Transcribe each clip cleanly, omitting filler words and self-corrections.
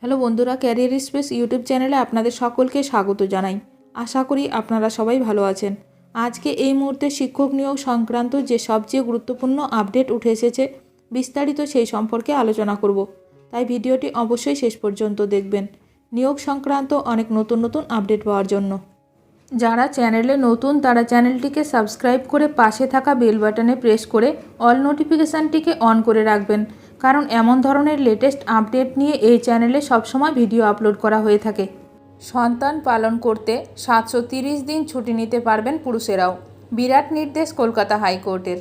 Hello বন্ধুরা, career space YouTube চ্যানেলে আপনাদের সকলকে স্বাগত জানাই। আশা করি আপনারা সবাই ভালো আছেন। আজকে এই মুহূর্তে শিক্ষক নিয়োগ সংক্রান্ত যে সবচেয়ে গুরুত্বপূর্ণ আপডেট উঠে এসেছে, বিস্তারিত সেই সম্পর্কে আলোচনা করব। তাই ভিডিওটি অবশ্যই শেষ পর্যন্ত দেখবেন নিয়োগ সংক্রান্ত অনেক নতুন নতুন আপডেট পাওয়ার জন্য। যারা চ্যানেলে নতুন তারা চ্যানেলটিকে সাবস্ক্রাইব করে পাশে থাকা বেল বাটনে প্রেস করে অল নোটিফিকেশানটিকে অন করে রাখবেন, কারণ এমন ধরনের লেটেস্ট আপডেট নিয়ে এই চ্যানেলে সবসময় ভিডিও আপলোড করা হয়ে থাকে। সন্তান পালন করতে 730 দিন ছুটি নিতে পারবেন পুরুষেরাও, বিরাট নির্দেশ কলকাতা হাইকোর্টের।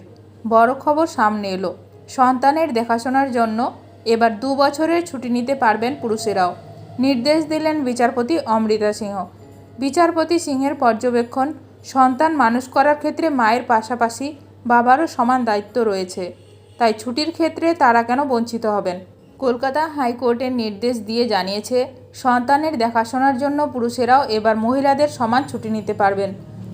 বড় খবর সামনে এলো, সন্তানের দেখাশোনার জন্য এবার 2 বছরের ছুটি নিতে পারবেন পুরুষেরাও। নির্দেশ দিলেন বিচারপতি অমৃতা সিংহ। বিচারপতি সিংহের পর্যবেক্ষণ, সন্তান মানুষ করার ক্ষেত্রে মায়ের পাশাপাশি বাবারও সমান দায়িত্ব রয়েছে, তাই ছুটির ক্ষেত্রে তারা কেন বঞ্চিত হবেন। কলকাতা হাইকোর্টের নির্দেশ দিয়ে জানিয়েছে, সন্তানের দেখাশোনার জন্য পুরুষেরাও এবার মহিলাদের সমান ছুটি নিতে পারবেন।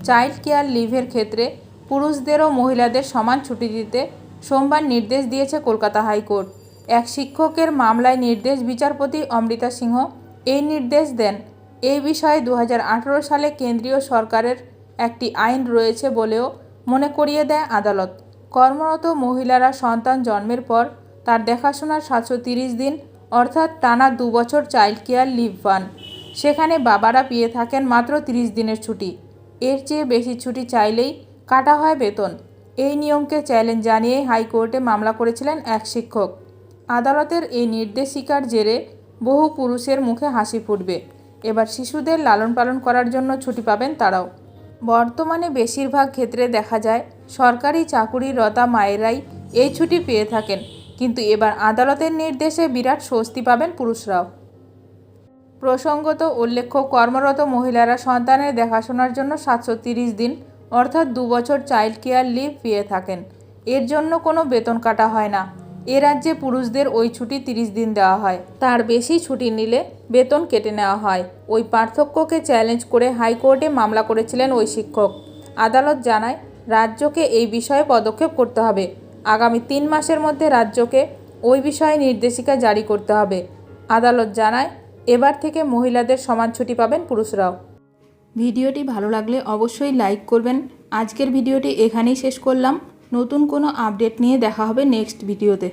চাইল্ড কেয়ার লিভের ক্ষেত্রে পুরুষদেরও মহিলাদের সমান ছুটি দিতে সোমবার নির্দেশ দিয়েছে কলকাতা হাইকোর্ট। এক শিক্ষকের মামলায় নির্দেশ বিচারপতি অমৃতা সিংহ এই নির্দেশ দেন। এই বিষয়ে 2018 সালে কেন্দ্রীয় সরকারের একটি আইন রয়েছে বলেও মনে করিয়ে দেয় আদালত। কর্মরত মহিলারা সন্তান জন্মের পর তার দেখাশোনার 730 দিন অর্থাৎ টানা 2 বছর চাইল্ড কেয়ার লিভ পান। সেখানে বাবারা পেয়ে থাকেন মাত্র 30 দিনের ছুটি। এর চেয়ে বেশি ছুটি চাইলেই কাটা হয় বেতন। এই নিয়মকে চ্যালেঞ্জ জানিয়ে হাইকোর্টে মামলা করেছিলেন এক শিক্ষক। আদালতের এই নির্দেশিকার জেরে বহু পুরুষের মুখে হাসি ফুটবে। এবার শিশুদের লালন পালন করার জন্য ছুটি পাবেন তারাও। বর্তমানে বেশিরভাগ ক্ষেত্রে দেখা যায় সরকারি চাকুরিরতা মায়েরাই এই ছুটি পেয়ে থাকেন, কিন্তু এবার আদালতের নির্দেশে বিরাট স্বস্তি পাবেন পুরুষরাও। প্রসঙ্গত উল্লেখ্য, কর্মরত মহিলারা সন্তানের দেখাশোনার জন্য 730 দিন অর্থাৎ 2 বছর চাইল্ড কেয়ার লিভ পেয়ে থাকেন। এর জন্য কোনো বেতন কাটা হয় না। এ রাজ্যে পুরুষদের ওই ছুটি 30 দিন দেওয়া হয়, তার বেশি ছুটি নিলে বেতন কেটে নেওয়া হয়। ওই পার্থক্যকে চ্যালেঞ্জ করে হাইকোর্টে মামলা করেছিলেন ওই শিক্ষক। আদালত জানায়, রাজ্যকে এই বিষয়ে পদক্ষেপ করতে হবে। আগামী 3 মাসের মধ্যে রাজ্যকে ওই বিষয়ে নির্দেশিকা জারি করতে হবে। আদালত জানায়, এবার থেকে মহিলাদের সমান ছুটি পাবেন পুরুষরাও। ভিডিওটি ভালো লাগলে অবশ্যই লাইক করবেন। আজকের ভিডিওটি এখানেই শেষ করলাম। নতুন কোনো আপডেট নিয়ে দেখা হবে নেক্সট ভিডিওতে।